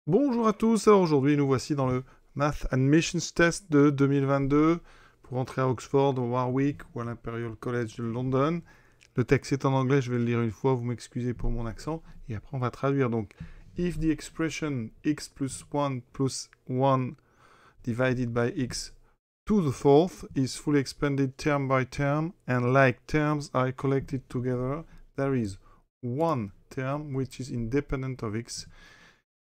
Bonjour à tous, alors aujourd'hui nous voici dans le Math Admissions Test de 2022 pour entrer à Oxford, au Warwick ou à l'Imperial College de London. Le texte est en anglais, je vais le lire une fois, vous m'excusez pour mon accent, et après on va traduire. Donc, if the expression x plus 1 divided by x to the fourth is fully expanded term by term and like terms are collected together, there is one term which is independent of x.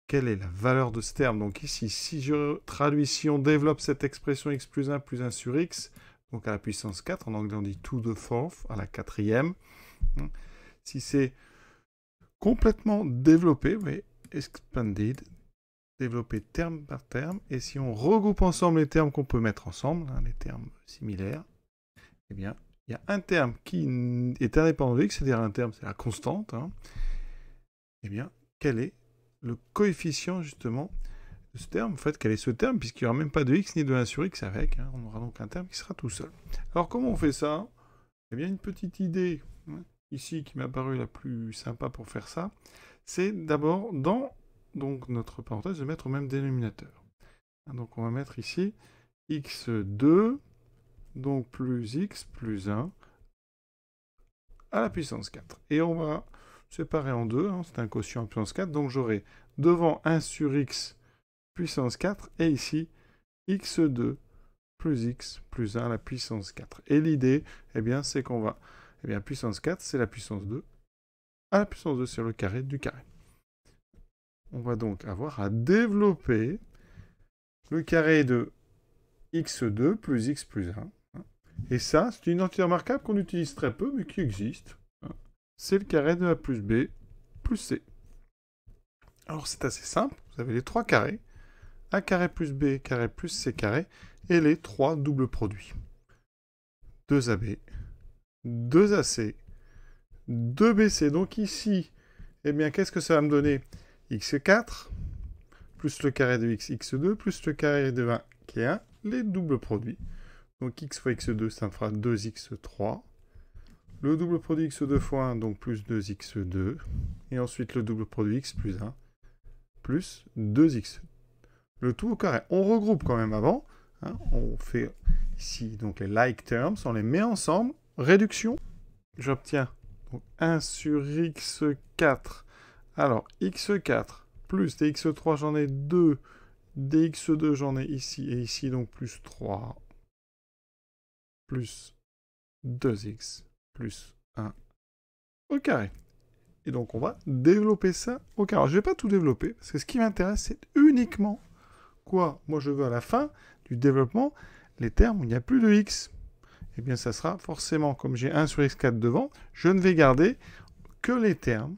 Quelle est la valeur de ce terme? Donc ici, si je traduis, si on développe cette expression x plus 1 sur x, donc à la puissance 4, en anglais on dit to the fourth, à la quatrième. Si c'est complètement développé, vous voyez, expanded, développé terme par terme, et si on regroupe ensemble les termes qu'on peut mettre ensemble, les termes similaires, eh bien, il y a un terme qui est indépendant de x, c'est-à-dire un terme, c'est la constante, eh bien, quel est le coefficient justement de ce terme, en fait, quel est ce terme, puisqu'il n'y aura même pas de x ni de 1 sur x avec, on aura donc un terme qui sera tout seul. Alors comment on fait ça? Eh bien, une petite idée ici qui m'a paru la plus sympa pour faire ça, c'est d'abord dans donc, notre parenthèse de mettre au même dénominateur. Donc on va mettre ici x2, donc plus x plus 1 à la puissance 4. Et on va séparer en deux, c'est un quotient puissance 4, donc j'aurai devant 1 sur x puissance 4, et ici, x2 plus x plus 1 à la puissance 4. Et l'idée, eh bien, c'est qu'on va... Eh bien, puissance 4, c'est la puissance 2. À la puissance 2, c'est le carré du carré. On va donc avoir à développer le carré de x2 plus x plus 1. Et ça, c'est une entité remarquable qu'on utilise très peu, mais qui existe. C'est le carré de a plus b plus c. Alors, c'est assez simple. Vous avez les trois carrés. A carré plus b carré plus c carré, et les trois doubles produits. 2ab, 2ac, 2bc. Donc ici, eh bien, qu'est-ce que ça va me donner? x4, plus le carré de x, x2, plus le carré de 1, qui est 1, les doubles produits. Donc x fois x2, ça me fera 2x3. Le double produit x2 fois 1, donc plus 2x2. Et ensuite le double produit x plus 1, plus 2x. Le tout au carré. On regroupe quand même avant. On fait ici donc les like terms, on les met ensemble. Réduction. J'obtiens 1 sur x4. Alors, x4 plus dx3, j'en ai 2. dx2, j'en ai ici. Et ici, donc plus 3. Plus 2x plus 1 au carré. Et donc, on va développer ça au carré. Alors, je ne vais pas tout développer, parce que ce qui m'intéresse, c'est uniquement quoi? Moi, je veux à la fin du développement les termes où il n'y a plus de x. Eh bien, ça sera forcément, comme j'ai 1 sur x4 devant, je ne vais garder que les termes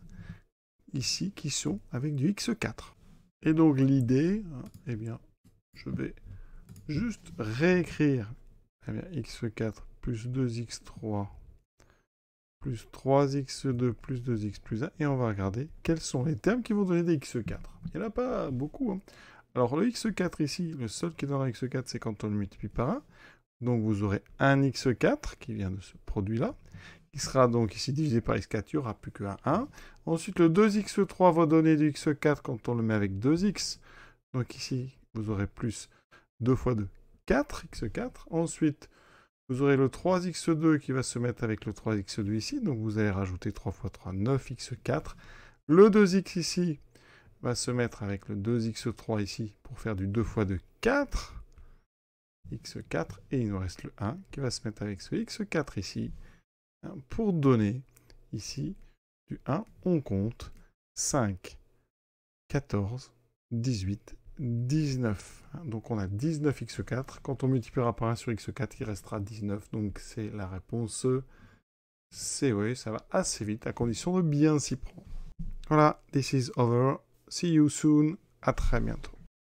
ici qui sont avec du x4. Et donc, l'idée, eh bien, je vais juste réécrire x4 plus 2x3 plus 3x2 plus 2x plus 1, et on va regarder quels sont les termes qui vont donner des x4. Il n'y en a pas beaucoup. Alors le x4 ici, le seul qui donnera x4, c'est quand on le multiplie par 1. Donc vous aurez un x4 qui vient de ce produit-là, qui sera donc ici divisé par x4, il n'y aura plus qu'un 1. Ensuite, le 2x3 va donner du x4 quand on le met avec 2x. Donc ici, vous aurez plus 2 fois 2, 4x4. Ensuite, vous aurez le 3x2 qui va se mettre avec le 3x2 ici. Donc vous allez rajouter 3 fois 3, 9x4. Le 2x ici va se mettre avec le 2x3 ici pour faire du 2 fois 2, 4. x4. Et il nous reste le 1 qui va se mettre avec ce x4 ici. Pour donner ici du 1, on compte 5, 14, 18, 19. Donc on a 19x4. Quand on multipliera par 1 sur x4, il restera 19. Donc c'est la réponse C. Oui, ça va assez vite, à condition de bien s'y prendre. Voilà, this is over. See you soon. À très bientôt.